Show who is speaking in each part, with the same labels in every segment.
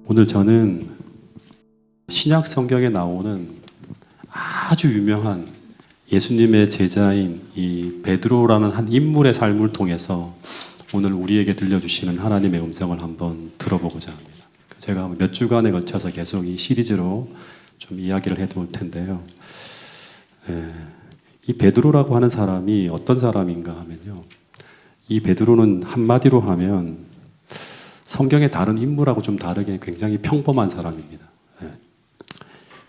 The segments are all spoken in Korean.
Speaker 1: 오늘 저는 신약 성경에 나오는 아주 유명한 예수님의 제자인 이 베드로라는 한 인물의 삶을 통해서 오늘 우리에게 들려주시는 하나님의 음성을 한번 들어보고자 합니다. 제가 몇 주간에 걸쳐서 계속 이 시리즈로 좀 이야기를 해볼 텐데요. 이 베드로라고 하는 사람이 어떤 사람인가 하면요, 이 베드로는 한마디로 하면 성경의 다른 인물하고 좀 다르게 굉장히 평범한 사람입니다.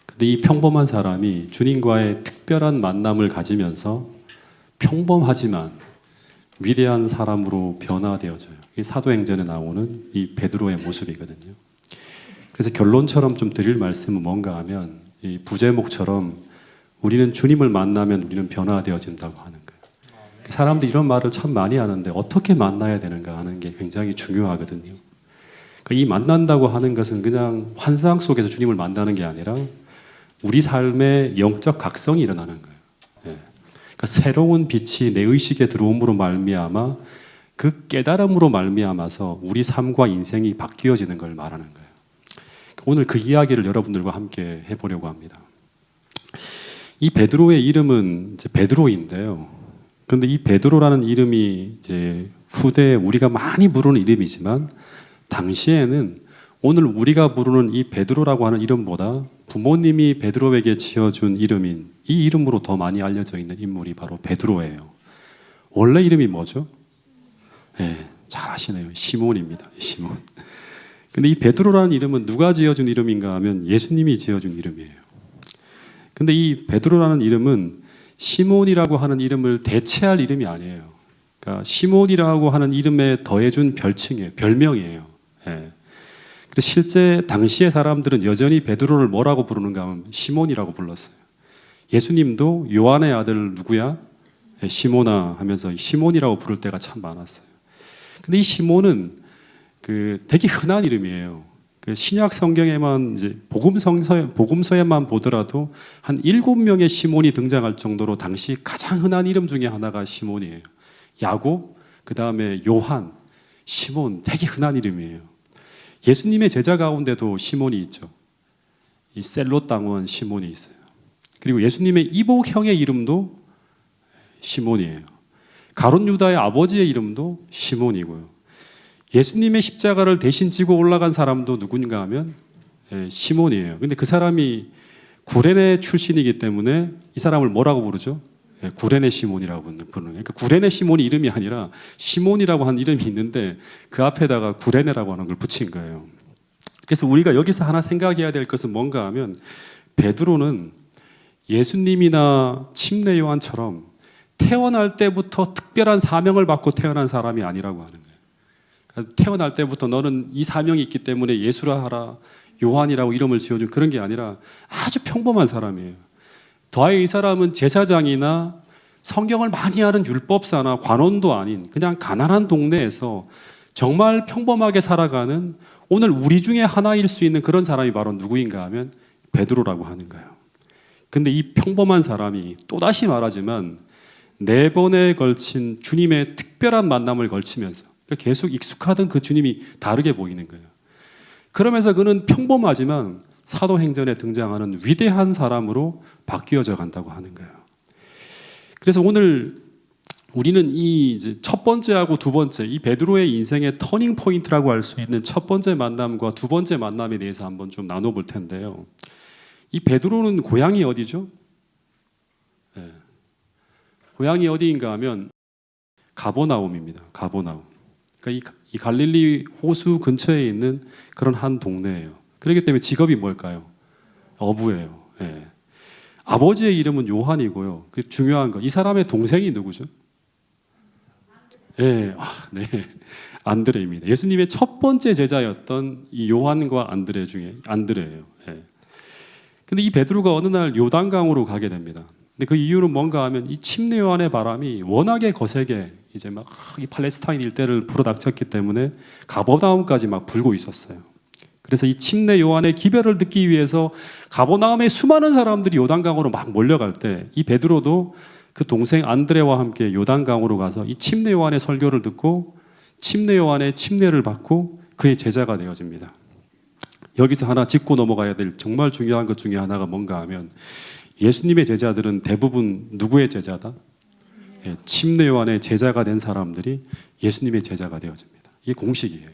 Speaker 1: 근데 이 평범한 사람이 주님과의 특별한 만남을 가지면서 평범하지만 위대한 사람으로 변화되어져요. 이 사도행전에 나오는 이 베드로의 모습이거든요. 그래서 결론처럼 좀 드릴 말씀은 뭔가 하면, 이 부제목처럼 우리는 주님을 만나면 우리는 변화되어진다고 하는 거예요. 사람들이 이런 말을 참 많이 하는데 어떻게 만나야 되는가 하는 게 굉장히 중요하거든요. 이 만난다고 하는 것은 그냥 환상 속에서 주님을 만나는 게 아니라 우리 삶의 영적 각성이 일어나는 거예요. 그러니까 새로운 빛이 내 의식에 들어옴으로 말미암아 그 깨달음으로 말미암아서 우리 삶과 인생이 바뀌어지는 걸 말하는 거예요. 오늘 그 이야기를 여러분들과 함께 해보려고 합니다. 이 베드로의 이름은 이제 베드로인데요. 그런데 이 베드로라는 이름이 이제 후대에 우리가 많이 부르는 이름이지만 당시에는 오늘 우리가 부르는 이 베드로라고 하는 이름보다 부모님이 베드로에게 지어준 이름인 이 이름으로 더 많이 알려져 있는 인물이 바로 베드로예요. 원래 이름이 뭐죠? 잘 아시네요. 시몬입니다. 시몬. 근데 이 베드로라는 이름은 누가 지어준 이름인가 하면 예수님이 지어준 이름이에요. 근데 이 베드로라는 이름은 시몬이라고 하는 이름을 대체할 이름이 아니에요. 그러니까 시몬이라고 하는 이름에 더해준 별칭이에요. 별명이에요. 실제 당시의 사람들은 여전히 베드로를 뭐라고 부르는가 하면 시몬이라고 불렀어요. 예수님도 요한의 아들 누구야? 시몬아 하면서 시몬이라고 부를 때가 참 많았어요. 근데 이 시몬은 되게 흔한 이름이에요. 신약 성경에만 이제 복음서에만 보더라도 한 7명의 시몬이 등장할 정도로 당시 가장 흔한 이름 중에 하나가 시몬이에요. 야곱, 그 다음에 요한, 시몬, 되게 흔한 이름이에요. 예수님의 제자 가운데도 시몬이 있죠. 이 셀롯 당원 시몬이 있어요. 그리고 예수님의 이복 형의 이름도 시몬이에요. 가룟 유다의 아버지의 이름도 시몬이고요. 예수님의 십자가를 대신 지고 올라간 사람도 누군가 하면 시몬이에요. 근데 그 사람이 구레네 출신이기 때문에 이 사람을 뭐라고 부르죠? 구레네 시몬이라고 부르는 거예요. 그러니까 구레네 시몬이 이름이 아니라 시몬이라고 하는 이름이 있는데 그 앞에다가 구레네라고 하는 걸 붙인 거예요. 그래서 우리가 여기서 하나 생각해야 될 것은 뭔가 하면 베드로는 예수님이나 침례 요한처럼 태어날 때부터 특별한 사명을 받고 태어난 사람이 아니라고 하는 거예요. 그러니까 태어날 때부터 너는 이 사명이 있기 때문에 예수라 하라, 요한이라고 이름을 지어준 그런 게 아니라 아주 평범한 사람이에요. 더하여 이 사람은 제사장이나 성경을 많이 아는 율법사나 관원도 아닌 그냥 가난한 동네에서 정말 평범하게 살아가는 오늘 우리 중에 하나일 수 있는 그런 사람이 바로 누구인가 하면 베드로라고 하는 거예요. 근데 이 평범한 사람이 또다시 말하지만 4번에 걸친 주님의 특별한 만남을 걸치면서 계속 익숙하던 그 주님이 다르게 보이는 거예요. 그러면서 그는 평범하지만 사도행전에 등장하는 위대한 사람으로 바뀌어져 간다고 하는 거예요. 그래서 오늘 우리는 이 첫 번째하고 두 번째, 이 베드로의 인생의 터닝 포인트라고 할 수 있는 첫 번째 만남과 두 번째 만남에 대해서 한번 좀 나눠볼 텐데요. 이 베드로는 고향이 어디죠? 고향이 어디인가 하면 가버나움입니다. 가버나움. 그러니까 이 갈릴리 호수 근처에 있는 그런 한 동네예요. 그렇기 때문에 직업이 뭘까요? 어부예요. 아버지의 이름은 요한이고요. 중요한 거, 이 사람의 동생이 누구죠? 네. 안드레입니다. 예수님의 첫 번째 제자였던 이 요한과 안드레 중에 안드레예요. 근데 이 베드로가 어느 날 요단강으로 가게 됩니다. 근데 그 이유는 뭔가 하면 이 침례 요한의 바람이 워낙에 거세게 이제 막 이 팔레스타인 일대를 불어닥쳤기 때문에 가버나움까지 막 불고 있었어요. 그래서 이 침례 요한의 기별을 듣기 위해서 가버나움의 수많은 사람들이 요단강으로 막 몰려갈 때 이 베드로도 그 동생 안드레와 함께 요단강으로 가서 이 침례 요한의 설교를 듣고 침례 요한의 침례를 받고 그의 제자가 되어집니다. 여기서 하나 짚고 넘어가야 될 정말 중요한 것 중에 하나가 뭔가 하면 예수님의 제자들은 대부분 누구의 제자다? 침례 요한의 제자가 된 사람들이 예수님의 제자가 되어집니다. 이게 공식이에요.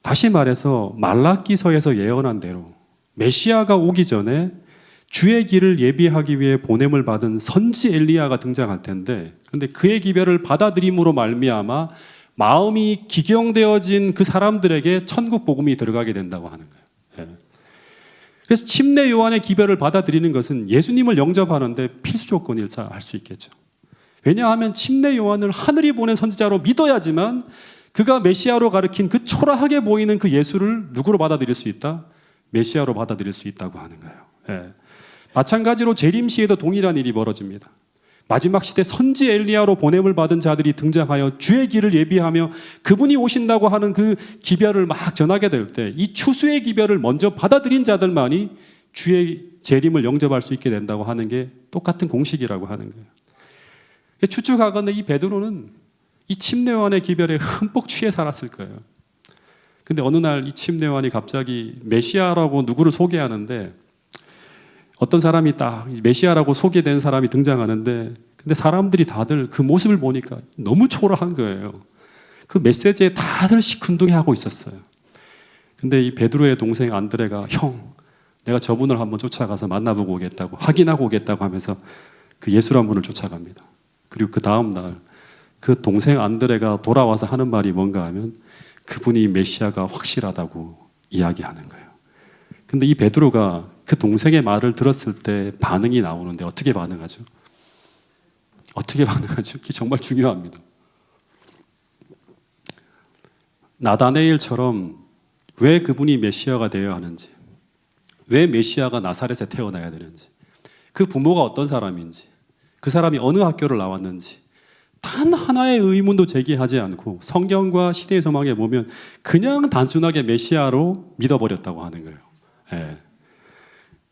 Speaker 1: 다시 말해서 말라기서에서 예언한 대로 메시아가 오기 전에 주의 길을 예비하기 위해 보냄을 받은 선지 엘리야가 등장할 텐데, 그런데 그의 기별을 받아들임으로 말미암아 마음이 기경되어진 그 사람들에게 천국 복음이 들어가게 된다고 하는 거예요. 그래서 침례 요한의 기별을 받아들이는 것은 예수님을 영접하는데 필수 조건일자 할 수 있겠죠. 왜냐하면 침례 요한을 하늘이 보낸 선지자로 믿어야지만 그가 메시아로 가리킨 그 초라하게 보이는 그 예수를 누구로 받아들일 수 있다? 메시아로 받아들일 수 있다고 하는 거예요. 마찬가지로 재림 시에도 동일한 일이 벌어집니다. 마지막 시대 선지 엘리야로 보냄을 받은 자들이 등장하여 주의 길을 예비하며 그분이 오신다고 하는 그 기별을 막 전하게 될 때 이 추수의 기별을 먼저 받아들인 자들만이 주의 재림을 영접할 수 있게 된다고 하는 게 똑같은 공식이라고 하는 거예요. 추측하건대 이 베드로는 이 침례 요한의 기별에 흠뻑 취해 살았을 거예요. 근데 어느 날 이 침례 요한이 갑자기 메시아라고 누구를 소개하는데, 어떤 사람이 딱 메시아라고 소개된 사람이 등장하는데, 근데 사람들이 다들 그 모습을 보니까 너무 초라한 거예요. 그 메시지에 다들 시큰둥해하고 있었어요. 근데 이 베드로의 동생 안드레가 형, 내가 저분을 한번 쫓아가서 만나보고 오겠다고, 확인하고 오겠다고 하면서 그 예수란 분을 쫓아갑니다. 그리고 그 다음 날 그 동생 안드레가 돌아와서 하는 말이 뭔가 하면 그분이 메시아가 확실하다고 이야기하는 거예요. 근데 이 베드로가 그 동생의 말을 들었을 때 반응이 나오는데 어떻게 반응하죠? 어떻게 반응하죠? 이게 정말 중요합니다. 나다네일처럼 왜 그분이 메시아가 되어야 하는지, 왜 메시아가 나사렛에 태어나야 되는지, 그 부모가 어떤 사람인지, 그 사람이 어느 학교를 나왔는지 단 하나의 의문도 제기하지 않고 성경과 시대의 소망에 보면 그냥 단순하게 메시아로 믿어버렸다고 하는 거예요.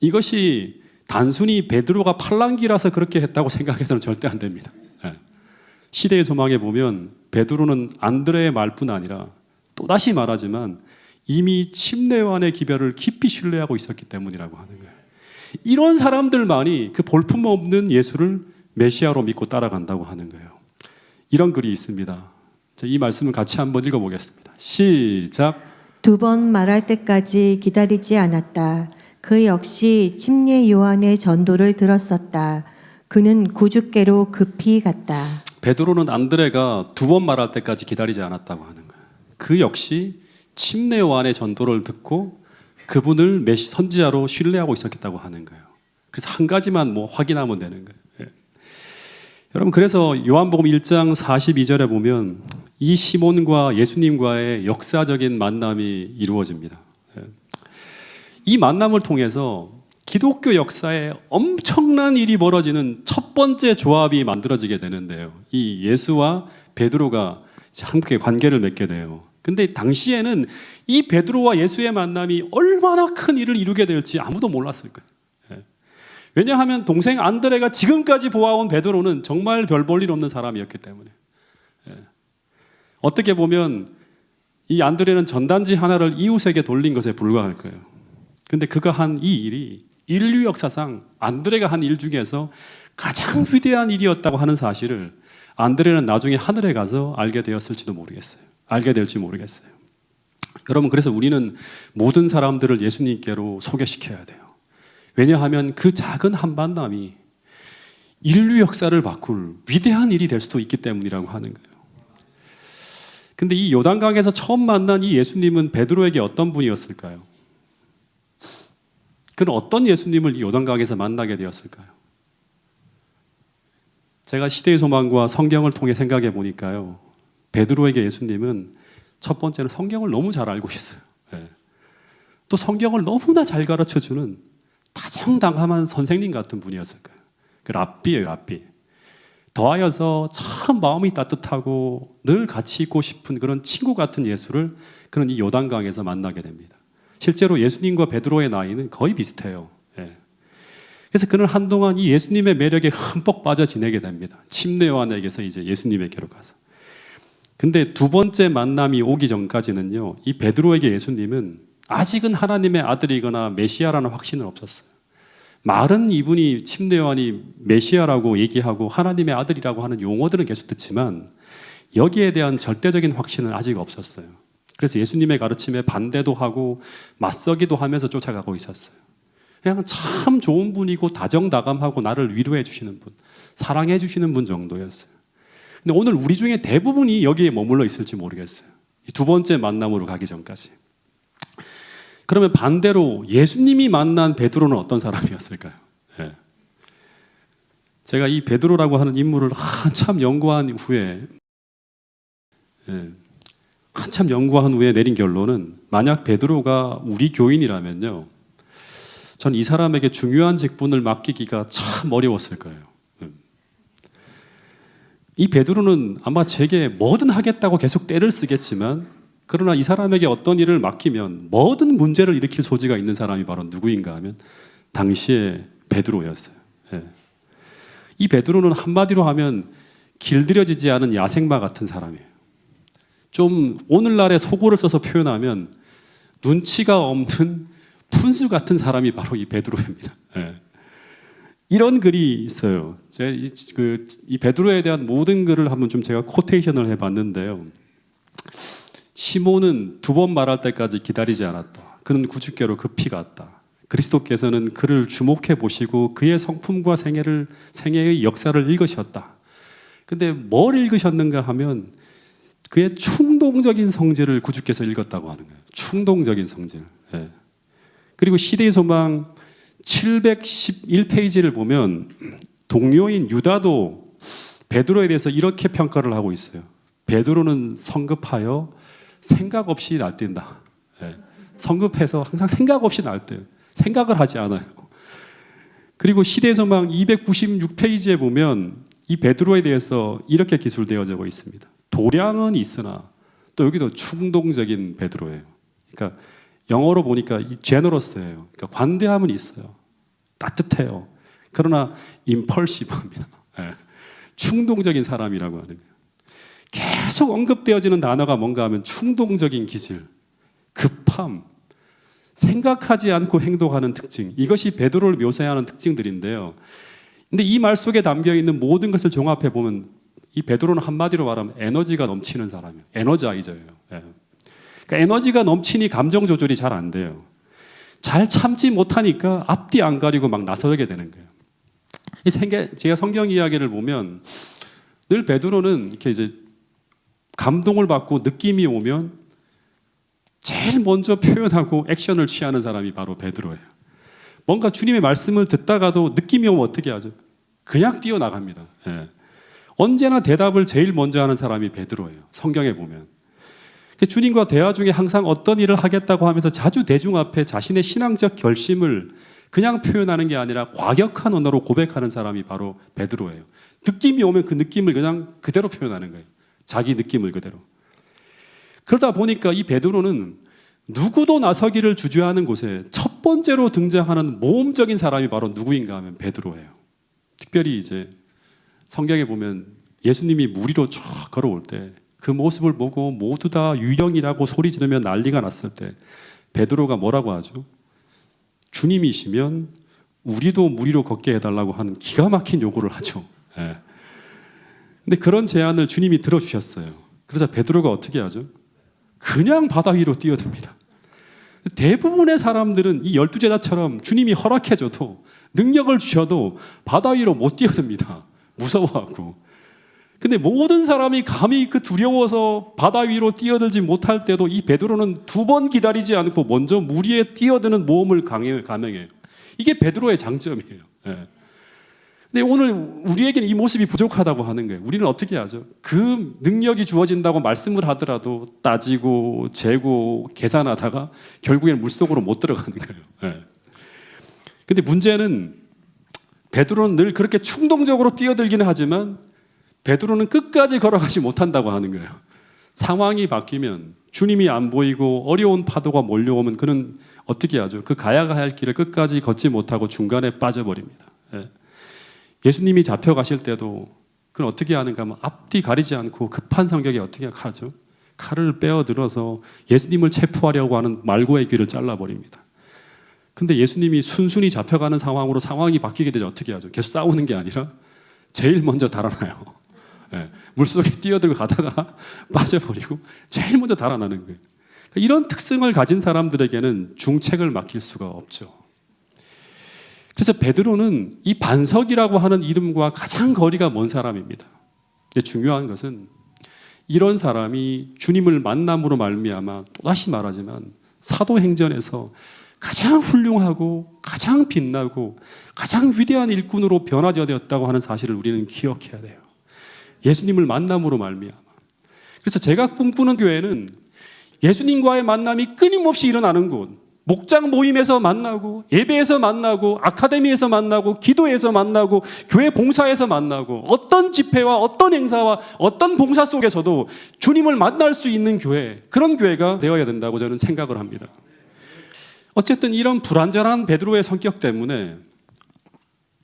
Speaker 1: 이것이 단순히 베드로가 팔랑귀라서 그렇게 했다고 생각해서는 절대 안 됩니다. 시대의 소망에 보면 베드로는 안드레의 말뿐 아니라 또다시 말하지만 이미 침례 요한의 기별을 깊이 신뢰하고 있었기 때문이라고 하는 거예요. 이런 사람들만이 그 볼품없는 예수를 메시아로 믿고 따라간다고 하는 거예요. 이런 글이 있습니다. 이 말씀을 같이 한번 읽어보겠습니다. 시작.
Speaker 2: 2번 말할 때까지 기다리지 않았다. 그 역시 침례 요한의 전도를 들었었다. 그는 구주께로 급히 갔다.
Speaker 1: 베드로는 안드레가 2번 말할 때까지 기다리지 않았다고 하는 거예요. 그 역시 침례 요한의 전도를 듣고 그분을 선지자로 신뢰하고 있었다고 하는 거예요. 그래서 한 가지만 확인하면 되는 거예요. 여러분, 그래서 요한복음 1장 42절에 보면 이 시몬과 예수님과의 역사적인 만남이 이루어집니다. 이 만남을 통해서 기독교 역사에 엄청난 일이 벌어지는 첫 번째 조합이 만들어지게 되는데요. 이 예수와 베드로가 함께 관계를 맺게 돼요. 근데 당시에는 이 베드로와 예수의 만남이 얼마나 큰 일을 이루게 될지 아무도 몰랐을 거예요. 왜냐하면 동생 안드레가 지금까지 보아온 베드로는 정말 별 볼 일 없는 사람이었기 때문에. 어떻게 보면 이 안드레는 전단지 하나를 이웃에게 돌린 것에 불과할 거예요. 근데 그가 한 이 일이 인류 역사상 안드레가 한 일 중에서 가장 위대한 일이었다고 하는 사실을 안드레는 나중에 하늘에 가서 알게 되었을지도 모르겠어요. 알게 될지 모르겠어요. 여러분, 그래서 우리는 모든 사람들을 예수님께로 소개시켜야 돼요. 왜냐하면 그 작은 한 만남이 인류 역사를 바꿀 위대한 일이 될 수도 있기 때문이라고 하는 거예요. 근데 이 요단강에서 처음 만난 이 예수님은 베드로에게 어떤 분이었을까요? 그는 어떤 예수님을 이 요단강에서 만나게 되었을까요? 제가 시대의 소망과 성경을 통해 생각해 보니까요, 베드로에게 예수님은 첫 번째는 성경을 너무 잘 알고 있어요. 또 성경을 너무나 잘 가르쳐주는 다정다감한 선생님 같은 분이었을 거예요. 그 랍비예요, 랍비. 더하여서 참 마음이 따뜻하고 늘 같이 있고 싶은 그런 친구 같은 예수를 그는 이 요단강에서 만나게 됩니다. 실제로 예수님과 베드로의 나이는 거의 비슷해요. 예. 그래서 그는 한동안 이 예수님의 매력에 흠뻑 빠져 지내게 됩니다. 침례 요한에게서 이제 예수님에게로 가서. 근데 두 번째 만남이 오기 전까지는요, 이 베드로에게 예수님은 아직은 하나님의 아들이거나 메시아라는 확신은 없었어요. 말은 이분이 침례 요한이 메시아라고 얘기하고 하나님의 아들이라고 하는 용어들은 계속 듣지만 여기에 대한 절대적인 확신은 아직 없었어요. 그래서 예수님의 가르침에 반대도 하고 맞서기도 하면서 쫓아가고 있었어요. 그냥 참 좋은 분이고 다정다감하고 나를 위로해 주시는 분, 사랑해 주시는 분 정도였어요. 근데 오늘 우리 중에 대부분이 여기에 머물러 있을지 모르겠어요. 이 두 번째 만남으로 가기 전까지. 그러면 반대로 예수님이 만난 베드로는 어떤 사람이었을까요? 예. 제가 이 베드로라고 하는 인물을 한참 연구한 후에 내린 결론은 만약 베드로가 우리 교인이라면요, 전 이 사람에게 중요한 직분을 맡기기가 참 어려웠을 거예요. 이 베드로는 아마 제게 뭐든 하겠다고 계속 떼를 쓰겠지만, 그러나 이 사람에게 어떤 일을 맡기면 뭐든 문제를 일으킬 소지가 있는 사람이 바로 누구인가 하면 당시에 베드로였어요. 예. 이 베드로는 한마디로 하면 길들여지지 않은 야생마 같은 사람이에요. 좀 오늘날의 속어를 써서 표현하면 눈치가 없는 푼수 같은 사람이 바로 이 베드로입니다. 예. 이런 글이 있어요. 제가 이 베드로에 대한 모든 글을 한번 좀 제가 코테이션을 해봤는데요. 시몬은 두 번 말할 때까지 기다리지 않았다. 그는 구주께로 급히 갔다. 그리스도께서는 그를 주목해 보시고 그의 성품과 생애의 역사를 읽으셨다. 근데 뭘 읽으셨는가 하면 그의 충동적인 성질을 구주께서 읽었다고 하는 거예요. 충동적인 성질. 예. 그리고 시대의 소망 711페이지를 보면 동료인 유다도 베드로에 대해서 이렇게 평가를 하고 있어요. 베드로는 성급하여 생각 없이 날뛴다. 예. 성급해서 항상 생각 없이 날뛰어요. 생각을 하지 않아요. 그리고 시대의 소망 296페이지에 보면 이 베드로에 대해서 이렇게 기술되어져 있습니다. 도량은 있으나 또 여기도 충동적인 베드로예요. 그러니까 영어로 보니까 제너러스예요. 그러니까 관대함은 있어요. 따뜻해요. 그러나 임펄시브합니다. 예. 충동적인 사람이라고 하는 거예요. 계속 언급되어지는 단어가 뭔가 하면 충동적인 기질, 급함, 생각하지 않고 행동하는 특징, 이것이 베드로를 묘사하는 특징들인데요. 근데 이 말 속에 담겨 있는 모든 것을 종합해 보면 이 베드로는 한마디로 말하면 에너지가 넘치는 사람이에요. 에너자이저예요. 예. 그러니까 에너지가 넘치니 감정 조절이 잘 안 돼요. 잘 참지 못하니까 앞뒤 안 가리고 막 나서게 되는 거예요. 제가 성경 이야기를 보면 늘 베드로는 이렇게 이제 감동을 받고 느낌이 오면 제일 먼저 표현하고 액션을 취하는 사람이 바로 베드로예요. 뭔가 주님의 말씀을 듣다가도 느낌이 오면 어떻게 하죠? 그냥 뛰어나갑니다. 예. 언제나 대답을 제일 먼저 하는 사람이 베드로예요. 성경에 보면. 주님과 대화 중에 항상 어떤 일을 하겠다고 하면서 자주 대중 앞에 자신의 신앙적 결심을 그냥 표현하는 게 아니라 과격한 언어로 고백하는 사람이 바로 베드로예요. 느낌이 오면 그 느낌을 그냥 그대로 표현하는 거예요. 자기 느낌을 그대로. 그러다 보니까 이 베드로는 누구도 나서기를 주저하는 곳에 첫 번째로 등장하는 모험적인 사람이 바로 누구인가 하면 베드로예요. 특별히 이제 성경에 보면 예수님이 물 위로 쫙 걸어올 때 그 모습을 보고 모두 다 유령이라고 소리 지르며 난리가 났을 때 베드로가 뭐라고 하죠? 주님이시면 우리도 물 위로 걷게 해달라고 하는 기가 막힌 요구를 하죠. 예. 근데 그런 제안을 주님이 들어주셨어요. 그러자 베드로가 어떻게 하죠? 그냥 바다 위로 뛰어듭니다. 대부분의 사람들은 이 12제자처럼 주님이 허락해줘도 능력을 주셔도 바다 위로 못 뛰어듭니다. 무서워하고. 근데 모든 사람이 감히 그 두려워서 바다 위로 뛰어들지 못할 때도 이 베드로는 두 번 기다리지 않고 먼저 물 위에 뛰어드는 모험을 감행해요. 이게 베드로의 장점이에요. 예. 근데 오늘 우리에게는 이 모습이 부족하다고 하는 거예요. 우리는 어떻게 하죠? 그 능력이 주어진다고 말씀을 하더라도 따지고 재고 계산하다가 결국에는 물속으로 못 들어가는 거예요. 예. 근데 문제는 베드로는 늘 그렇게 충동적으로 뛰어들기는 하지만 베드로는 끝까지 걸어가지 못한다고 하는 거예요. 상황이 바뀌면 주님이 안 보이고 어려운 파도가 몰려오면 그는 어떻게 하죠? 그 가야 할 길을 끝까지 걷지 못하고 중간에 빠져버립니다. 예수님이 잡혀가실 때도 그는 어떻게 하는가 하면 앞뒤 가리지 않고 급한 성격에 어떻게 하죠? 칼을 빼어들어서 예수님을 체포하려고 하는 말고의 귀를 잘라버립니다. 근데 예수님이 순순히 잡혀가는 상황으로 상황이 바뀌게 되죠. 어떻게 하죠? 계속 싸우는 게 아니라 제일 먼저 달아나요. 물속에 뛰어들고 가다가 빠져버리고 제일 먼저 달아나는 거예요. 이런 특성을 가진 사람들에게는 중책을 맡길 수가 없죠. 그래서 베드로는 이 반석이라고 하는 이름과 가장 거리가 먼 사람입니다. 근데 중요한 것은 이런 사람이 주님을 만남으로 말미암아 또다시 말하지만 사도행전에서 가장 훌륭하고 가장 빛나고 가장 위대한 일꾼으로 변화되었다고 하는 사실을 우리는 기억해야 돼요. 예수님을 만남으로 말미암아. 그래서 제가 꿈꾸는 교회는 예수님과의 만남이 끊임없이 일어나는 곳, 목장 모임에서 만나고 예배에서 만나고 아카데미에서 만나고 기도에서 만나고 교회 봉사에서 만나고 어떤 집회와 어떤 행사와 어떤 봉사 속에서도 주님을 만날 수 있는 교회, 그런 교회가 되어야 된다고 저는 생각을 합니다. 어쨌든 이런 불완전한 베드로의 성격 때문에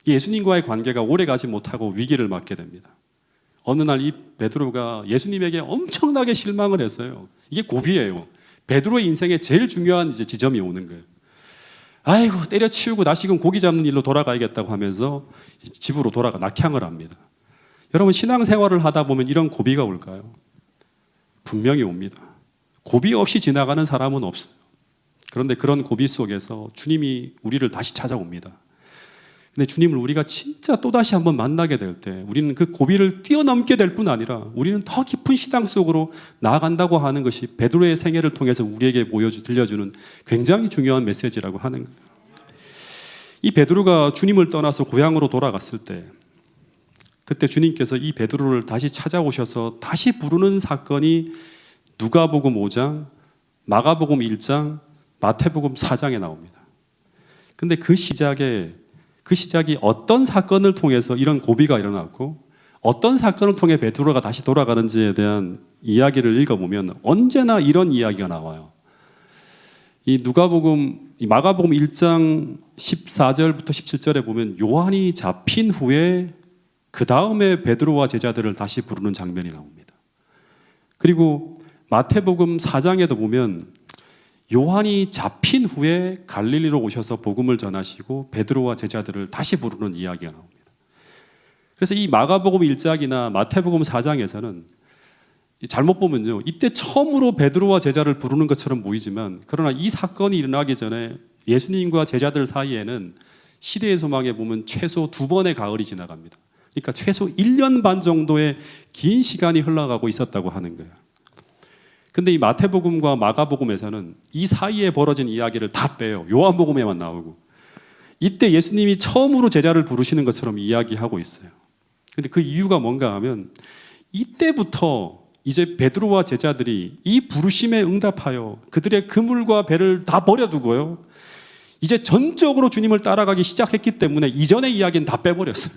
Speaker 1: 예수님과의 관계가 오래가지 못하고 위기를 맞게 됩니다. 어느 날 이 베드로가 예수님에게 엄청나게 실망을 했어요. 이게 고비예요. 베드로의 인생에 제일 중요한 지점이 오는 거예요. 아이고, 때려치우고 다시금 고기 잡는 일로 돌아가야겠다고 하면서 집으로 돌아가 낙향을 합니다. 여러분, 신앙생활을 하다 보면 이런 고비가 올까요? 분명히 옵니다. 고비 없이 지나가는 사람은 없어요. 그런데 그런 고비 속에서 주님이 우리를 다시 찾아옵니다. 근데 주님을 우리가 진짜 또다시 한번 만나게 될 때 우리는 그 고비를 뛰어넘게 될 뿐 아니라 우리는 더 깊은 신앙 속으로 나아간다고 하는 것이 베드로의 생애를 통해서 우리에게 들려주는 굉장히 중요한 메시지라고 하는 거예요. 이 베드로가 주님을 떠나서 고향으로 돌아갔을 때 그때 주님께서 이 베드로를 다시 찾아오셔서 다시 부르는 사건이 누가복음 5장, 마가복음 1장, 마태복음 4장에 나옵니다. 근데 그 시작이 어떤 사건을 통해서 이런 고비가 일어났고 어떤 사건을 통해 베드로가 다시 돌아가는지에 대한 이야기를 읽어보면 언제나 이런 이야기가 나와요. 이 마가복음 1장 14절부터 17절에 보면 요한이 잡힌 후에 그 다음에 베드로와 제자들을 다시 부르는 장면이 나옵니다. 그리고 마태복음 4장에도 보면 요한이 잡힌 후에 갈릴리로 오셔서 복음을 전하시고 베드로와 제자들을 다시 부르는 이야기가 나옵니다. 그래서 이 마가복음 1장이나 마태복음 4장에서는 잘못 보면요, 이때 처음으로 베드로와 제자를 부르는 것처럼 보이지만 그러나 이 사건이 일어나기 전에 예수님과 제자들 사이에는 시대의 소망에 보면 최소 2번의 가을이 지나갑니다. 그러니까 최소 1년 반 정도의 긴 시간이 흘러가고 있었다고 하는 거예요. 근데 이 마태복음과 마가복음에서는 이 사이에 벌어진 이야기를 다 빼요. 요한복음에만 나오고. 이때 예수님이 처음으로 제자를 부르시는 것처럼 이야기하고 있어요. 근데 그 이유가 뭔가 하면 이때부터 이제 베드로와 제자들이 이 부르심에 응답하여 그들의 그물과 배를 다 버려두고요, 이제 전적으로 주님을 따라가기 시작했기 때문에 이전의 이야기는 다 빼버렸어요.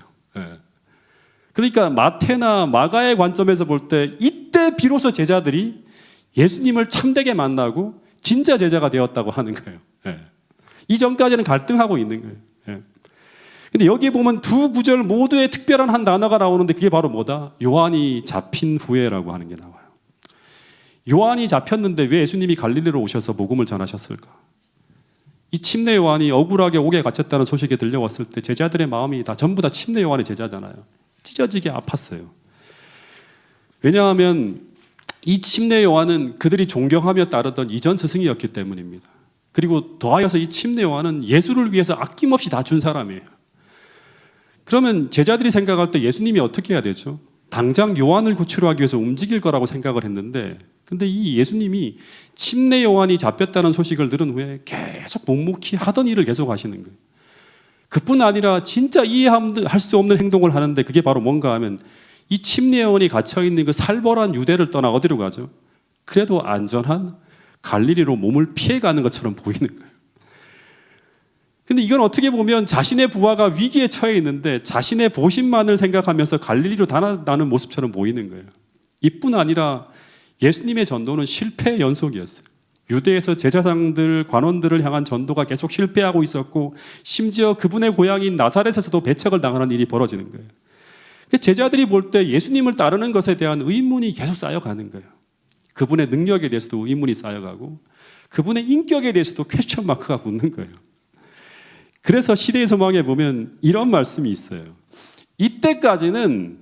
Speaker 1: 그러니까 마태나 마가의 관점에서 볼 때 이때 비로소 제자들이 예수님을 참되게 만나고 진짜 제자가 되었다고 하는 거예요. 이전까지는 갈등하고 있는 거예요. 근데 여기에 보면 두 구절 모두에 특별한 한 단어가 나오는데 그게 바로 뭐다? 요한이 잡힌 후에라고 하는 게 나와요. 요한이 잡혔는데 왜 예수님이 갈릴리로 오셔서 복음을 전하셨을까? 이 침례 요한이 억울하게 옥에 갇혔다는 소식이 들려왔을 때 제자들의 마음이 전부 다 침례 요한의 제자잖아요. 찢어지게 아팠어요. 왜냐하면 이 침례 요한은 그들이 존경하며 따르던 이전 스승이었기 때문입니다. 그리고 더하여서 이 침례 요한은 예수를 위해서 아낌없이 다 준 사람이에요. 그러면 제자들이 생각할 때 예수님이 어떻게 해야 되죠? 당장 요한을 구출하기 위해서 움직일 거라고 생각을 했는데, 근데 이 예수님이 침례 요한이 잡혔다는 소식을 들은 후에 계속 묵묵히 하던 일을 계속 하시는 거예요. 그뿐 아니라 진짜 이해할 수 없는 행동을 하는데 그게 바로 뭔가 하면 이 침례 요한이 갇혀있는 그 살벌한 유대를 떠나 어디로 가죠? 그래도 안전한 갈릴리로 몸을 피해가는 것처럼 보이는 거예요. 근데 이건 어떻게 보면 자신의 부하가 위기에 처해 있는데 자신의 보신만을 생각하면서 갈릴리로 달아나는 모습처럼 보이는 거예요. 이뿐 아니라 예수님의 전도는 실패의 연속이었어요. 유대에서 제사장들, 관원들을 향한 전도가 계속 실패하고 있었고 심지어 그분의 고향인 나사렛에서도 배척을 당하는 일이 벌어지는 거예요. 제자들이 볼 때 예수님을 따르는 것에 대한 의문이 계속 쌓여가는 거예요. 그분의 능력에 대해서도 의문이 쌓여가고 그분의 인격에 대해서도 퀘스천 마크가 붙는 거예요. 그래서 시대의 소망에 보면 이런 말씀이 있어요. 이때까지는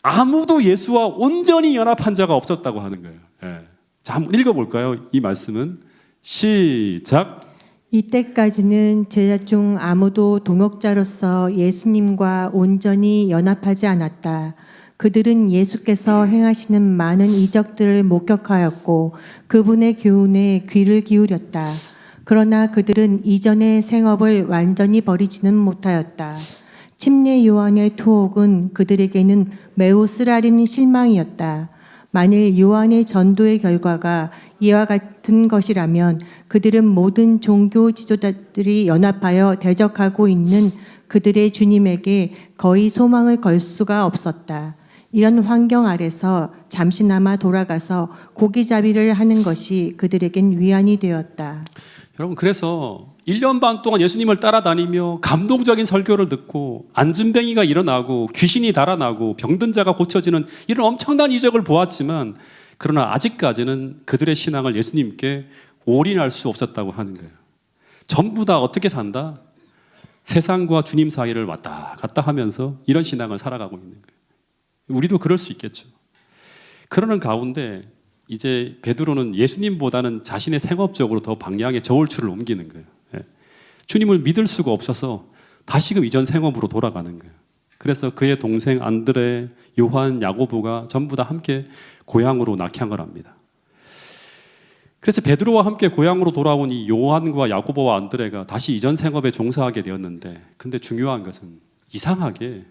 Speaker 1: 아무도 예수와 온전히 연합한 자가 없었다고 하는 거예요. 예. 자, 한번 읽어볼까요? 이 말씀은 시작.
Speaker 2: 이때까지는 제자 중 아무도 동역자로서 예수님과 온전히 연합하지 않았다. 그들은 예수께서 행하시는 많은 이적들을 목격하였고 그분의 교훈에 귀를 기울였다. 그러나 그들은 이전의 생업을 완전히 버리지는 못하였다. 침례 요한의 투옥은 그들에게는 매우 쓰라린 실망이었다. 만일 요한의 전도의 결과가 이와 같은 것이라면 그들은 모든 종교 지도자들이 연합하여 대적하고 있는 그들의 주님에게 거의 소망을 걸 수가 없었다. 이런 환경 아래서 잠시나마 돌아가서 고기잡이를 하는 것이 그들에겐 위안이 되었다.
Speaker 1: 여러분, 그래서 1년 반 동안 예수님을 따라다니며 감동적인 설교를 듣고 안진뱅이가 일어나고 귀신이 달아나고 병든 자가 고쳐지는 이런 엄청난 이적을 보았지만 그러나 아직까지는 그들의 신앙을 예수님께 올인할 수 없었다고 하는 거예요. 전부 다 어떻게 산다? 세상과 주님 사이를 왔다 갔다 하면서 이런 신앙을 살아가고 있는 거예요. 우리도 그럴 수 있겠죠. 그러는 가운데 이제 베드로는 예수님보다는 자신의 생업적으로 더 방향의 저울추를 옮기는 거예요. 주님을 믿을 수가 없어서 다시금 이전 생업으로 돌아가는 거예요. 그래서 그의 동생 안드레, 요한, 야고보가 전부 다 함께 고향으로 낙향을 합니다. 그래서 베드로와 함께 고향으로 돌아온 이 요한과 야고보와 안드레가 다시 이전 생업에 종사하게 되었는데, 근데 중요한 것은 이상하게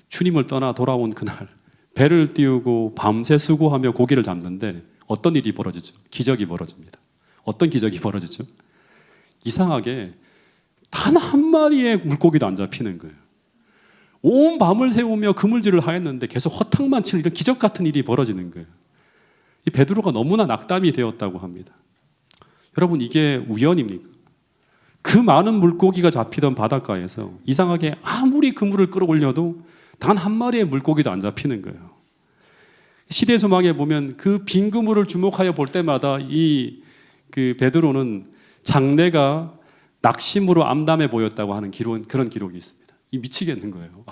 Speaker 1: 주님을 떠나 돌아온 그날 배를 띄우고 밤새 수고하며 고기를 잡는데 어떤 일이 벌어지죠? 기적이 벌어집니다. 어떤 기적이 벌어지죠? 이상하게 단 한 마리의 물고기도 안 잡히는 거예요. 온 밤을 새우며 그물질을 하였는데 계속 허탕만 치는 이런 기적 같은 일이 벌어지는 거예요. 이 베드로가 너무나 낙담이 되었다고 합니다. 여러분, 이게 우연입니까? 그 많은 물고기가 잡히던 바닷가에서 이상하게 아무리 그물을 끌어올려도 단 한 마리의 물고기도 안 잡히는 거예요. 시대 소망에 보면 그 빈 그물을 주목하여 볼 때마다 그 베드로는 장래가 낙심으로 암담해 보였다고 하는 그런 기록이 있습니다. 이 미치겠는 거예요.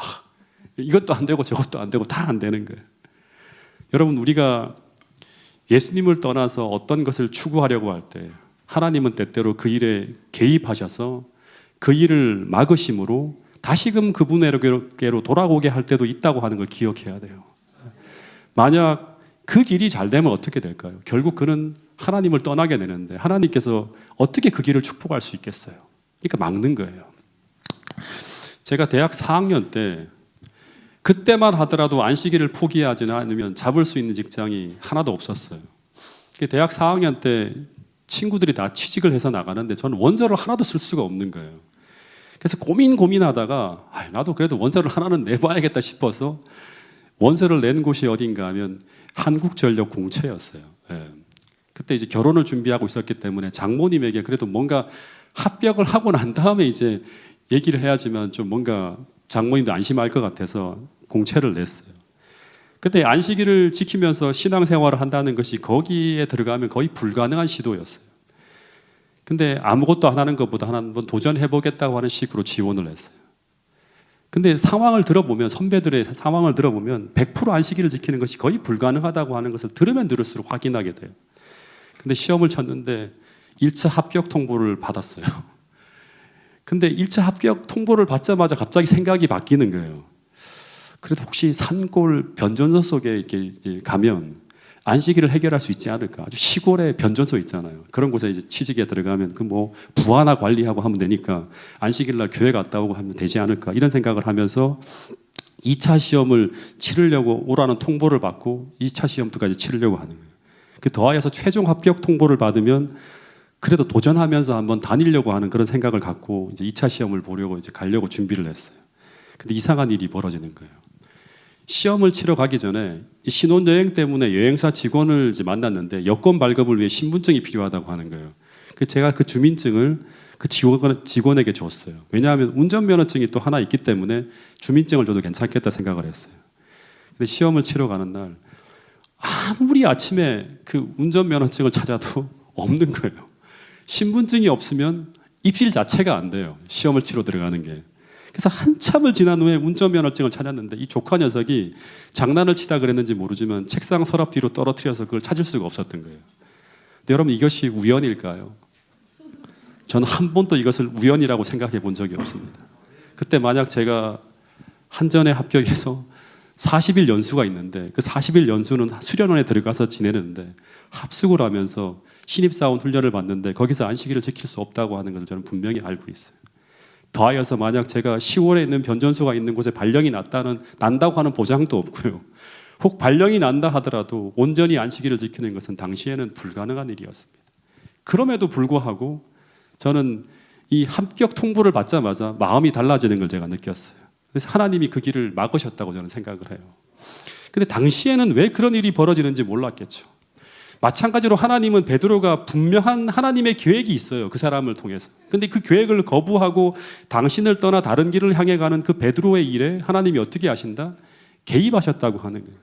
Speaker 1: 이것도 안 되고 저것도 안 되고 다 안 되는 거예요. 여러분, 우리가 예수님을 떠나서 어떤 것을 추구하려고 할 때 하나님은 때때로 그 일에 개입하셔서 그 일을 막으심으로 다시금 그분에게로 돌아오게 할 때도 있다고 하는 걸 기억해야 돼요. 만약 그 길이 잘 되면 어떻게 될까요? 결국 그는 하나님을 떠나게 되는데 하나님께서 어떻게 그 길을 축복할 수 있겠어요? 그러니까 막는 거예요. 제가 대학 4학년 때 그때만 하더라도 안식일을 포기하지 않으면 잡을 수 있는 직장이 하나도 없었어요. 대학 4학년 때 친구들이 다 취직을 해서 나가는데 저는 원서를 하나도 쓸 수가 없는 거예요. 그래서 고민하다가 나도 그래도 원서를 하나는 내봐야겠다 싶어서 원서를 낸 곳이 어딘가 하면 한국전력 공채였어요. 예. 그때 이제 결혼을 준비하고 있었기 때문에 장모님에게 그래도 뭔가 합격을 하고 난 다음에 이제 얘기를 해야지만 좀 뭔가 장모님도 안심할 것 같아서 공채를 냈어요. 그때 안식일을 지키면서 신앙생활을 한다는 것이 거기에 들어가면 거의 불가능한 시도였어요. 근데 아무것도 안 하는 것보다 한번 도전해보겠다고 하는 식으로 지원을 했어요. 근데 상황을 들어보면, 선배들의 상황을 들어보면 100% 안식일을 지키는 것이 거의 불가능하다고 하는 것을 들으면 들을수록 확인하게 돼요. 근데 시험을 쳤는데 1차 합격 통보를 받았어요. 근데 1차 합격 통보를 받자마자 갑자기 생각이 바뀌는 거예요. 그래도 혹시 산골 변전소 속에 이렇게 가면 안식일을 해결할 수 있지 않을까? 아주 시골에 변전소 있잖아요. 그런 곳에 이제 취직에 들어가면 그 뭐 부하나 관리하고 하면 되니까 안식일 날 교회 갔다 오고 하면 되지 않을까? 이런 생각을 하면서 2차 시험을 치르려고 오라는 통보를 받고 2차 시험도까지 치르려고 하는 거예요. 그 더하여서 최종 합격 통보를 받으면 그래도 도전하면서 한번 다니려고 하는 그런 생각을 갖고 이제 2차 시험을 보려고 이제 가려고 준비를 했어요. 근데 이상한 일이 벌어지는 거예요. 시험을 치러 가기 전에 이 신혼여행 때문에 여행사 직원을 이제 만났는데 여권 발급을 위해 신분증이 필요하다고 하는 거예요. 제가 그 주민증을 그 직원에게 줬어요. 왜냐하면 운전면허증이 또 하나 있기 때문에 주민증을 줘도 괜찮겠다 생각을 했어요. 근데 시험을 치러 가는 날 아무리 아침에 그 운전면허증을 찾아도 없는 거예요. 신분증이 없으면 입실 자체가 안 돼요. 시험을 치러 들어가는 게. 그래서 한참을 지난 후에 운전면허증을 찾았는데 이 조카 녀석이 장난을 치다 그랬는지 모르지만 책상 서랍 뒤로 떨어뜨려서 그걸 찾을 수가 없었던 거예요. 근데 여러분 이것이 우연일까요? 저는 한 번도 이것을 우연이라고 생각해 본 적이 없습니다. 그때 만약 제가 한전에 합격해서 40일 연수가 있는데 그 40일 연수는 수련원에 들어가서 지내는데 합숙을 하면서 신입사원 훈련을 받는데 거기서 안식일을 지킬 수 없다고 하는 것을 저는 분명히 알고 있어요. 더하여서 만약 제가 10월에 있는 변전소가 있는 곳에 발령이 난다고 하는 보장도 없고요. 혹 발령이 난다 하더라도 온전히 안식일을 지키는 것은 당시에는 불가능한 일이었습니다. 그럼에도 불구하고 저는 이 합격 통보를 받자마자 마음이 달라지는 걸 제가 느꼈어요. 그래서 하나님이 그 길을 막으셨다고 저는 생각을 해요. 근데 당시에는 왜 그런 일이 벌어지는지 몰랐겠죠. 마찬가지로 하나님은 베드로가 분명한 하나님의 계획이 있어요. 그 사람을 통해서. 근데 그 계획을 거부하고 당신을 떠나 다른 길을 향해 가는 그 베드로의 일에 하나님이 어떻게 하신다? 개입하셨다고 하는 거예요.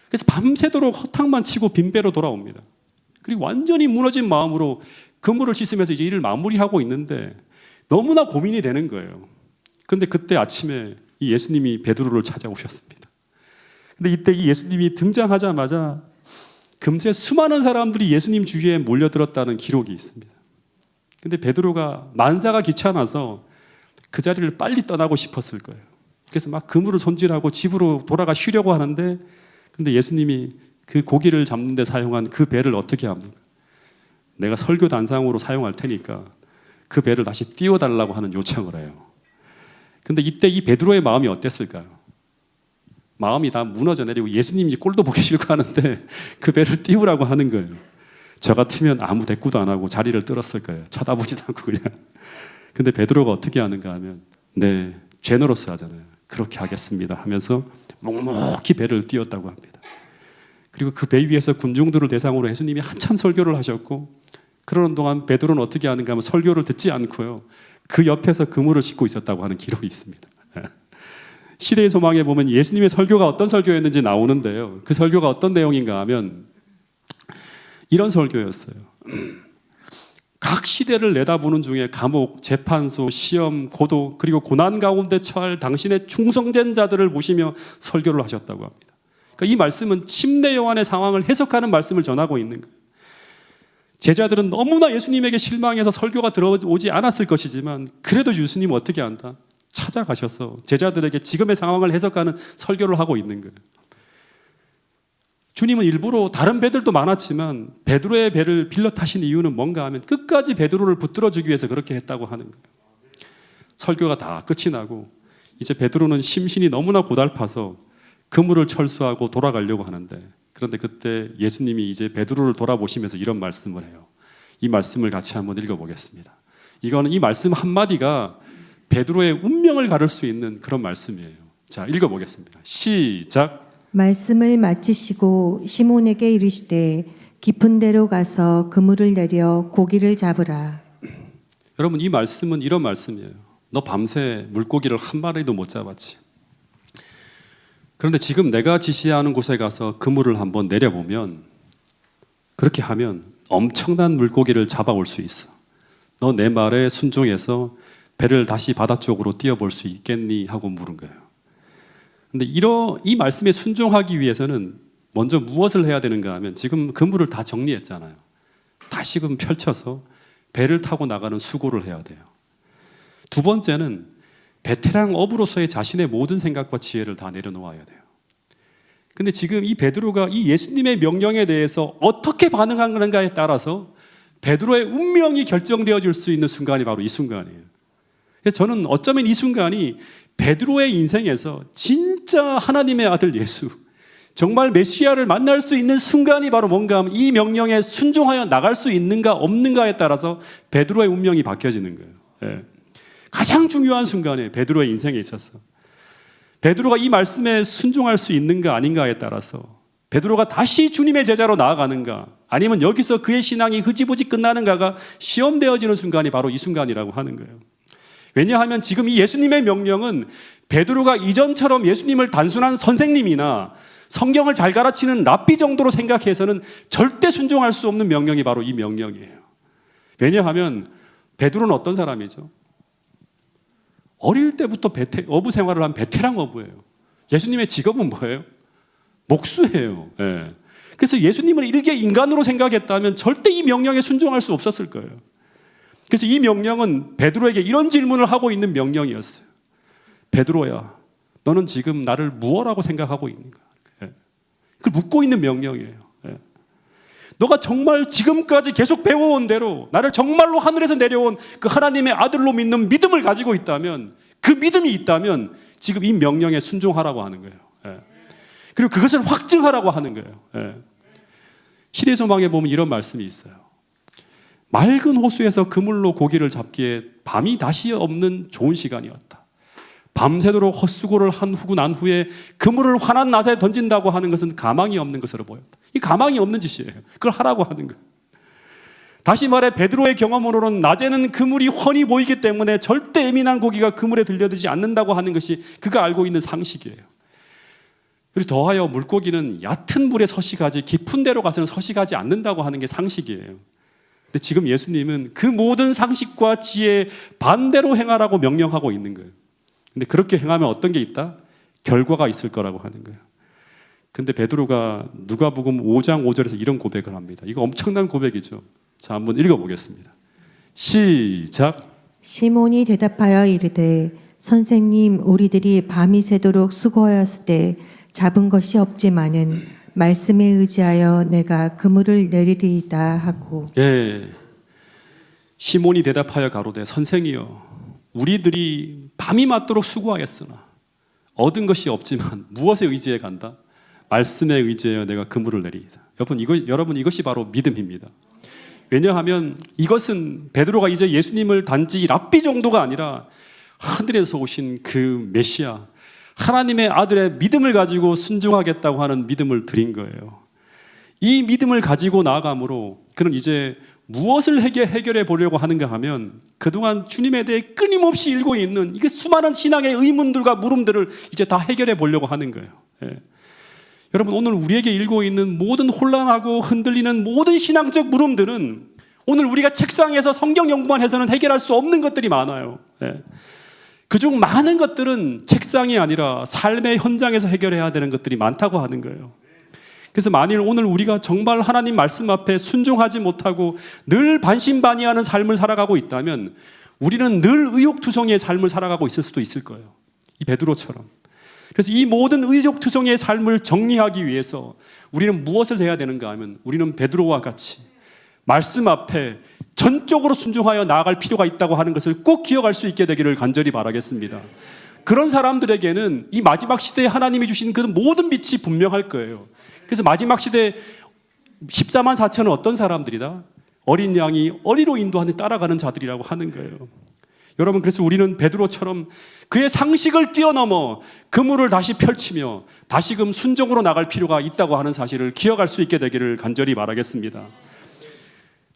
Speaker 1: 그래서 밤새도록 허탕만 치고 빈배로 돌아옵니다. 그리고 완전히 무너진 마음으로 그물을 씻으면서 이제 일을 마무리하고 있는데 너무나 고민이 되는 거예요. 그런데 그때 아침에 이 예수님이 베드로를 찾아오셨습니다. 근데 이때 이 예수님이 등장하자마자 금세 수많은 사람들이 예수님 주위에 몰려들었다는 기록이 있습니다. 근데 베드로가 만사가 귀찮아서 그 자리를 빨리 떠나고 싶었을 거예요. 그래서 막 그물을 손질하고 집으로 돌아가 쉬려고 하는데 근데 예수님이 그 고기를 잡는 데 사용한 그 배를 어떻게 합니까? 내가 설교 단상으로 사용할 테니까 그 배를 다시 띄워달라고 하는 요청을 해요. 근데 이때 이 베드로의 마음이 어땠을까요? 마음이 다 무너져 내리고 예수님이 꼴도 보기 싫고 하는데 그 배를 띄우라고 하는 거예요. 저 같으면 아무 대꾸도 안 하고 자리를 뜰었을 거예요. 쳐다보지도 않고 그냥. 근데 베드로가 어떻게 하는가 하면 네, 제너러스 하잖아요. 그렇게 하겠습니다 하면서 묵묵히 배를 띄웠다고 합니다. 그리고 그 배 위에서 군중들을 대상으로 예수님이 한참 설교를 하셨고 그러는 동안 베드로는 어떻게 하는가 하면 설교를 듣지 않고요. 그 옆에서 그물을 싣고 있었다고 하는 기록이 있습니다. 시대의 소망에 보면 예수님의 설교가 어떤 설교였는지 나오는데요. 그 설교가 어떤 내용인가 하면 이런 설교였어요. 각 시대를 내다보는 중에 감옥, 재판소, 시험, 고독 그리고 고난 가운데 처할 당신의 충성된 자들을 보시며 설교를 하셨다고 합니다. 그러니까 이 말씀은 침례 요한의 상황을 해석하는 말씀을 전하고 있는 거예요. 제자들은 너무나 예수님에게 실망해서 설교가 들어오지 않았을 것이지만 그래도 예수님은 어떻게 한다? 찾아가셔서 제자들에게 지금의 상황을 해석하는 설교를 하고 있는 거예요. 주님은 일부러 다른 배들도 많았지만 베드로의 배를 빌려 타신 이유는 뭔가 하면 끝까지 베드로를 붙들어주기 위해서 그렇게 했다고 하는 거예요. 설교가 다 끝이 나고 이제 베드로는 심신이 너무나 고달파서 그물을 철수하고 돌아가려고 하는데 그런데 그때 예수님이 이제 베드로를 돌아보시면서 이런 말씀을 해요. 이 말씀을 같이 한번 읽어보겠습니다. 이거는 이 말씀 한마디가 베드로의 운명을 가를 수 있는 그런 말씀이에요. 자, 읽어보겠습니다. 시작.
Speaker 2: 말씀을 마치시고 시몬에게 이르시되 깊은 데로 가서 그물을 내려 고기를 잡으라.
Speaker 1: 여러분 이 말씀은 이런 말씀이에요. 너 밤새 물고기를 한 마리도 못 잡았지. 그런데 지금 내가 지시하는 곳에 가서 그물을 한번 내려보면 그렇게 하면 엄청난 물고기를 잡아올 수 있어. 너 내 말에 순종해서 배를 다시 바다 쪽으로 띄워볼 수 있겠니? 하고 물은 거예요. 근데 이 말씀에 순종하기 위해서는 먼저 무엇을 해야 되는가 하면 지금 그물을 다 정리했잖아요. 다시금 펼쳐서 배를 타고 나가는 수고를 해야 돼요. 두 번째는 베테랑 어부로서의 자신의 모든 생각과 지혜를 다 내려놓아야 돼요. 근데 지금 이 베드로가 이 예수님의 명령에 대해서 어떻게 반응하는가에 따라서 베드로의 운명이 결정되어질 수 있는 순간이 바로 이 순간이에요. 저는 어쩌면 이 순간이 베드로의 인생에서 진짜 하나님의 아들 예수, 정말 메시아를 만날 수 있는 순간이 바로 뭔가 하면 이 명령에 순종하여 나갈 수 있는가 없는가에 따라서 베드로의 운명이 바뀌어지는 거예요. 예. 가장 중요한 순간에 베드로의 인생에 있어서 베드로가 이 말씀에 순종할 수 있는가 아닌가에 따라서 베드로가 다시 주님의 제자로 나아가는가 아니면 여기서 그의 신앙이 흐지부지 끝나는가가 시험되어지는 순간이 바로 이 순간이라고 하는 거예요. 왜냐하면 지금 이 예수님의 명령은 베드로가 이전처럼 예수님을 단순한 선생님이나 성경을 잘 가르치는 랍비 정도로 생각해서는 절대 순종할 수 없는 명령이 바로 이 명령이에요. 왜냐하면 베드로는 어떤 사람이죠? 어릴 때부터 어부 생활을 한 베테랑 어부예요. 예수님의 직업은 뭐예요? 목수예요. 예. 그래서 예수님을 일개 인간으로 생각했다면 절대 이 명령에 순종할 수 없었을 거예요. 그래서 이 명령은 베드로에게 이런 질문을 하고 있는 명령이었어요. 베드로야, 너는 지금 나를 무엇라고 생각하고 있는가? 예. 그걸 묻고 있는 명령이에요. 예. 너가 정말 지금까지 계속 배워온 대로 나를 정말로 하늘에서 내려온 그 하나님의 아들로 믿는 믿음을 가지고 있다면, 그 믿음이 있다면 지금 이 명령에 순종하라고 하는 거예요. 예. 그리고 그것을 확증하라고 하는 거예요. 예. 시대소망에 보면 이런 말씀이 있어요. 맑은 호수에서 그물로 고기를 잡기에 밤이 다시 없는 좋은 시간이었다. 밤새도록 헛수고를 하고 난 후에 그물을 환한 낮에 던진다고 하는 것은 가망이 없는 것으로 보였다. 이 가망이 없는 짓이에요. 그걸 하라고 하는 거예요. 다시 말해 베드로의 경험으로는 낮에는 그물이 훤히 보이기 때문에 절대 예민한 고기가 그물에 들려들지 않는다고 하는 것이 그가 알고 있는 상식이에요. 그리고 더하여 물고기는 얕은 물에 서식하지 깊은 데로 가서는 서식하지 않는다고 하는 게 상식이에요. 근데 지금 예수님은 그 모든 상식과 지혜에 반대로 행하라고 명령하고 있는 거예요. 근데 그렇게 행하면 어떤 게 있다? 결과가 있을 거라고 하는 거예요. 근데 베드로가 누가복음 5장 5절에서 이런 고백을 합니다. 이거 엄청난 고백이죠. 자, 한번 읽어보겠습니다. 시작.
Speaker 2: 시몬이 대답하여 이르되 선생님, 우리들이 밤이 새도록 수고하였을 때 잡은 것이 없지만은 말씀에 의지하여 내가 그물을 내리리이다 하고.
Speaker 1: 예. 시몬이 대답하여 가로되 선생이여, 우리들이 밤이 맞도록 수고하겠으나 얻은 것이 없지만 무엇에 의지해 간다? 말씀에 의지하여 내가 그물을 내리이다. 여러분 이것이 바로 믿음입니다. 왜냐하면 이것은 베드로가 이제 예수님을 단지 랍비 정도가 아니라 하늘에서 오신 그 메시아, 하나님의 아들의 믿음을 가지고 순종하겠다고 하는 믿음을 드린 거예요. 이 믿음을 가지고 나아감으로 그는 이제 무엇을 해결해 보려고 하는가 하면 그동안 주님에 대해 끊임없이 일고 있는 이게 수많은 신앙의 의문들과 물음들을 이제 다 해결해 보려고 하는 거예요. 예. 여러분, 오늘 우리에게 일고 있는 모든 혼란하고 흔들리는 모든 신앙적 물음들은 오늘 우리가 책상에서 성경 연구만 해서는 해결할 수 없는 것들이 많아요. 예. 그중 많은 것들은 책상이 아니라 삶의 현장에서 해결해야 되는 것들이 많다고 하는 거예요. 그래서 만일 오늘 우리가 정말 하나님 말씀 앞에 순종하지 못하고 늘 반신반의하는 삶을 살아가고 있다면 우리는 늘 의욕투성이의 삶을 살아가고 있을 수도 있을 거예요. 이 베드로처럼. 그래서 이 모든 의욕투성이의 삶을 정리하기 위해서 우리는 무엇을 해야 되는가 하면 우리는 베드로와 같이 말씀 앞에 전적으로 순종하여 나아갈 필요가 있다고 하는 것을 꼭 기억할 수 있게 되기를 간절히 바라겠습니다. 그런 사람들에게는 이 마지막 시대에 하나님이 주신 그 모든 빛이 분명할 거예요. 그래서 마지막 시대 14만 4천은 어떤 사람들이다? 어린 양이 어리로 인도하는 따라가는 자들이라고 하는 거예요. 여러분, 그래서 우리는 베드로처럼 그의 상식을 뛰어넘어 그물을 다시 펼치며 다시금 순종으로 나갈 필요가 있다고 하는 사실을 기억할 수 있게 되기를 간절히 바라겠습니다.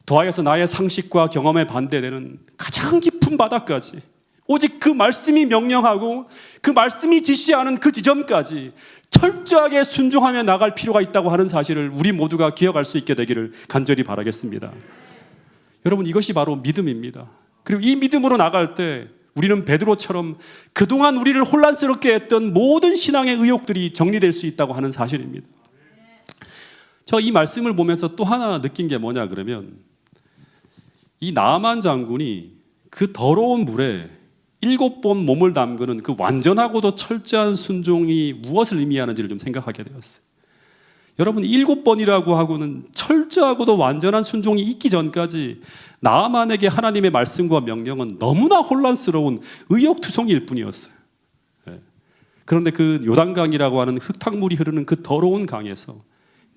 Speaker 1: 더하여서 나의 상식과 경험에 반대되는 가장 깊은 바닥까지 오직 그 말씀이 명령하고 그 말씀이 지시하는 그 지점까지 철저하게 순종하며 나갈 필요가 있다고 하는 사실을 우리 모두가 기억할 수 있게 되기를 간절히 바라겠습니다. 여러분, 이것이 바로 믿음입니다. 그리고 이 믿음으로 나갈 때 우리는 베드로처럼 그동안 우리를 혼란스럽게 했던 모든 신앙의 의욕들이 정리될 수 있다고 하는 사실입니다. 저 이 말씀을 보면서 또 하나 느낀 게 뭐냐 그러면 이 나아만 장군이 그 더러운 물에 7번 몸을 담그는 그 완전하고도 철저한 순종이 무엇을 의미하는지를 좀 생각하게 되었어요. 여러분, 7번이라고 하고는 철저하고도 완전한 순종이 있기 전까지 나아만에게 하나님의 말씀과 명령은 너무나 혼란스러운 의욕투성이일 뿐이었어요. 그런데 그 요단강이라고 하는 흙탕물이 흐르는 그 더러운 강에서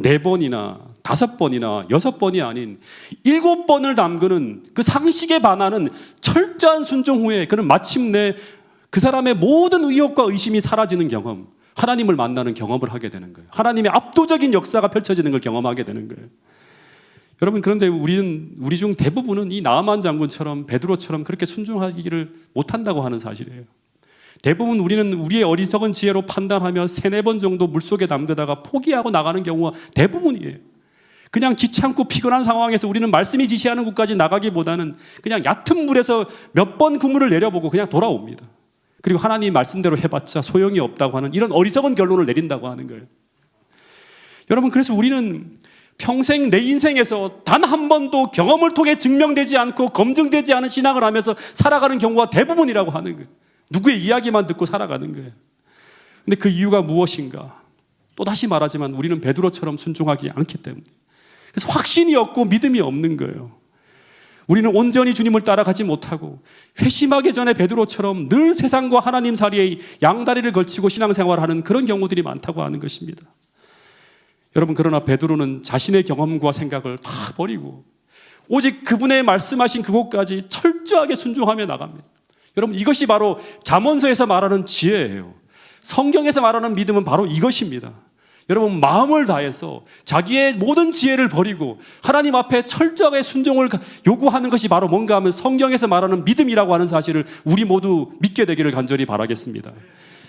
Speaker 1: 4번이나 5번이나 6번이 아닌 7번을 담그는 그 상식에 반하는 철저한 순종 후에 그는 마침내 그 사람의 모든 의혹과 의심이 사라지는 경험, 하나님을 만나는 경험을 하게 되는 거예요. 하나님의 압도적인 역사가 펼쳐지는 걸 경험하게 되는 거예요. 여러분, 그런데 우리 중 대부분은 이 나아만 장군처럼 베드로처럼 그렇게 순종하기를 못한다고 하는 사실이에요. 대부분 우리는 우리의 어리석은 지혜로 판단하며 3-4번 정도 물속에 담그다가 포기하고 나가는 경우가 대부분이에요. 그냥 귀찮고 피곤한 상황에서 우리는 말씀이 지시하는 곳까지 나가기보다는 그냥 얕은 물에서 몇 번 그물을 내려보고 그냥 돌아옵니다. 그리고 하나님 말씀대로 해봤자 소용이 없다고 하는 이런 어리석은 결론을 내린다고 하는 거예요. 여러분, 그래서 우리는 평생 내 인생에서 단 한 번도 경험을 통해 증명되지 않고 검증되지 않은 신앙을 하면서 살아가는 경우가 대부분이라고 하는 거예요. 누구의 이야기만 듣고 살아가는 거예요. 근데 그 이유가 무엇인가? 또다시 말하지만 우리는 베드로처럼 순종하지 않기 때문에. 그래서 확신이 없고 믿음이 없는 거예요. 우리는 온전히 주님을 따라가지 못하고 회심하기 전에 베드로처럼 늘 세상과 하나님 사이에 양다리를 걸치고 신앙생활을 하는 그런 경우들이 많다고 하는 것입니다. 여러분, 그러나 베드로는 자신의 경험과 생각을 다 버리고 오직 그분의 말씀하신 그곳까지 철저하게 순종하며 나갑니다. 여러분, 이것이 바로 잠언서에서 말하는 지혜예요. 성경에서 말하는 믿음은 바로 이것입니다. 여러분, 마음을 다해서 자기의 모든 지혜를 버리고 하나님 앞에 철저하게 순종을 요구하는 것이 바로 뭔가 하면 성경에서 말하는 믿음이라고 하는 사실을 우리 모두 믿게 되기를 간절히 바라겠습니다.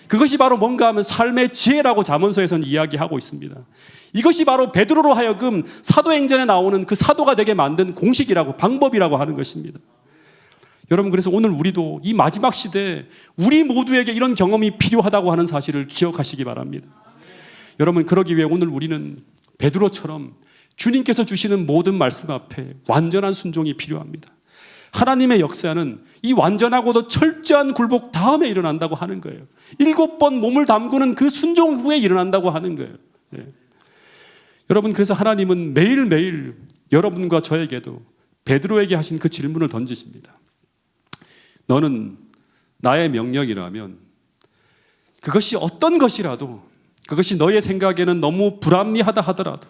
Speaker 1: 그것이 바로 뭔가 하면 삶의 지혜라고 잠언서에서는 이야기하고 있습니다. 이것이 바로 베드로로 하여금 사도행전에 나오는 그 사도가 되게 만든 공식이라고, 방법이라고 하는 것입니다. 여러분, 그래서 오늘 우리도 이 마지막 시대에 우리 모두에게 이런 경험이 필요하다고 하는 사실을 기억하시기 바랍니다. 여러분, 그러기 위해 오늘 우리는 베드로처럼 주님께서 주시는 모든 말씀 앞에 완전한 순종이 필요합니다. 하나님의 역사는 이 완전하고도 철저한 굴복 다음에 일어난다고 하는 거예요. 7번 몸을 담그는 그 순종 후에 일어난다고 하는 거예요. 예. 여러분, 그래서 하나님은 매일매일 여러분과 저에게도 베드로에게 하신 그 질문을 던지십니다. 너는 나의 명령이라면 그것이 어떤 것이라도, 그것이 너의 생각에는 너무 불합리하다 하더라도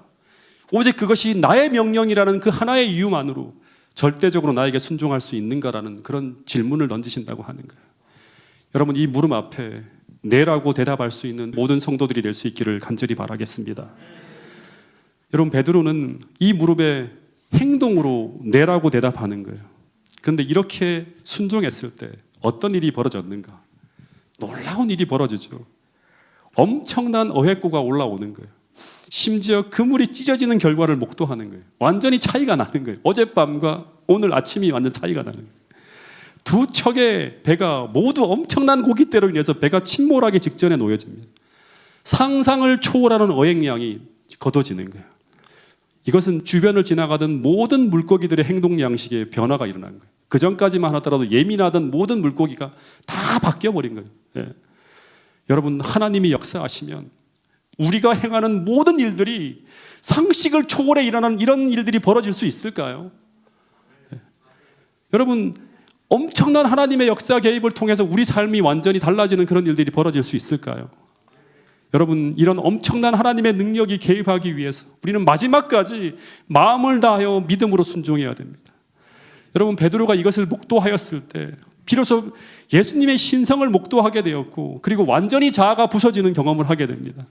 Speaker 1: 오직 그것이 나의 명령이라는 그 하나의 이유만으로 절대적으로 나에게 순종할 수 있는가라는 그런 질문을 던지신다고 하는 거예요. 여러분, 이 물음 앞에 네라고 대답할 수 있는 모든 성도들이 될 수 있기를 간절히 바라겠습니다. 여러분, 베드로는 이 물음에 행동으로 네라고 대답하는 거예요. 그런데 이렇게 순종했을 때 어떤 일이 벌어졌는가? 놀라운 일이 벌어지죠. 엄청난 어획고가 올라오는 거예요. 심지어 그물이 찢어지는 결과를 목도하는 거예요. 완전히 차이가 나는 거예요. 어젯밤과 오늘 아침이 완전 차이가 나는 거예요. 두 척의 배가 모두 엄청난 고깃대로 인해서 배가 침몰하기 직전에 놓여집니다. 상상을 초월하는 어획량이 거둬지는 거예요. 이것은 주변을 지나가던 모든 물고기들의 행동 양식에 변화가 일어난 거예요. 그 전까지만 하더라도 예민하던 모든 물고기가 다 바뀌어버린 거예요. 예. 여러분, 하나님이 역사하시면 우리가 행하는 모든 일들이 상식을 초월해 일어나는 이런 일들이 벌어질 수 있을까요? 예. 여러분, 엄청난 하나님의 역사 개입을 통해서 우리 삶이 완전히 달라지는 그런 일들이 벌어질 수 있을까요? 여러분, 이런 엄청난 하나님의 능력이 개입하기 위해서 우리는 마지막까지 마음을 다하여 믿음으로 순종해야 됩니다. 여러분, 베드로가 이것을 목도하였을 때 비로소 예수님의 신성을 목도하게 되었고, 그리고 완전히 자아가 부서지는 경험을 하게 됩니다.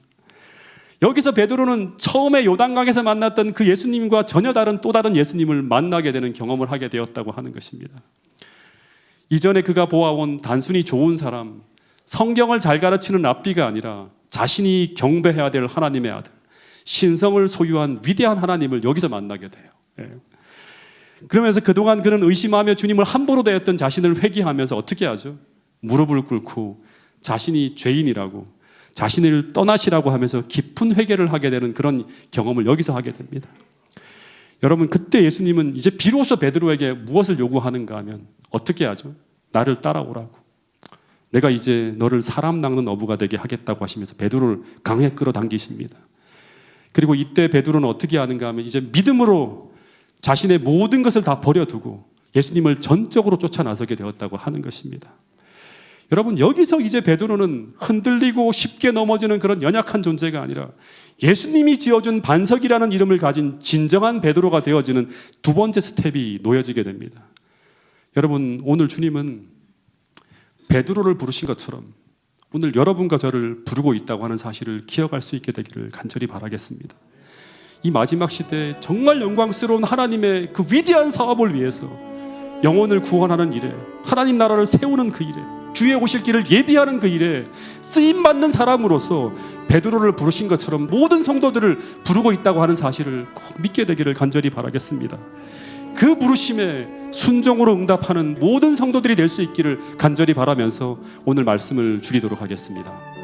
Speaker 1: 여기서 베드로는 처음에 요단강에서 만났던 그 예수님과 전혀 다른 또 다른 예수님을 만나게 되는 경험을 하게 되었다고 하는 것입니다. 이전에 그가 보아온 단순히 좋은 사람, 성경을 잘 가르치는 랍비가 아니라 자신이 경배해야 될 하나님의 아들, 신성을 소유한 위대한 하나님을 여기서 만나게 돼요. 예. 그러면서 그동안 그는 의심하며 주님을 함부로 대했던 자신을 회개하면서 어떻게 하죠? 무릎을 꿇고 자신이 죄인이라고, 자신을 떠나시라고 하면서 깊은 회개를 하게 되는 그런 경험을 여기서 하게 됩니다. 여러분, 그때 예수님은 이제 비로소 베드로에게 무엇을 요구하는가 하면 어떻게 하죠? 나를 따라오라고. 내가 이제 너를 사람 낚는 어부가 되게 하겠다고 하시면서 베드로를 강에 끌어당기십니다. 그리고 이때 베드로는 어떻게 하는가 하면 이제 믿음으로 자신의 모든 것을 다 버려두고 예수님을 전적으로 쫓아 나서게 되었다고 하는 것입니다. 여러분, 여기서 이제 베드로는 흔들리고 쉽게 넘어지는 그런 연약한 존재가 아니라 예수님이 지어준 반석이라는 이름을 가진 진정한 베드로가 되어지는 두 번째 스텝이 놓여지게 됩니다. 여러분, 오늘 주님은 베드로를 부르신 것처럼 오늘 여러분과 저를 부르고 있다고 하는 사실을 기억할 수 있게 되기를 간절히 바라겠습니다. 이 마지막 시대에 정말 영광스러운 하나님의 그 위대한 사업을 위해서 영혼을 구원하는 일에, 하나님 나라를 세우는 그 일에, 주의 오실 길을 예비하는 그 일에 쓰임받는 사람으로서 베드로를 부르신 것처럼 모든 성도들을 부르고 있다고 하는 사실을 꼭 믿게 되기를 간절히 바라겠습니다. 그 부르심에 순종으로 응답하는 모든 성도들이 될 수 있기를 간절히 바라면서 오늘 말씀을 줄이도록 하겠습니다.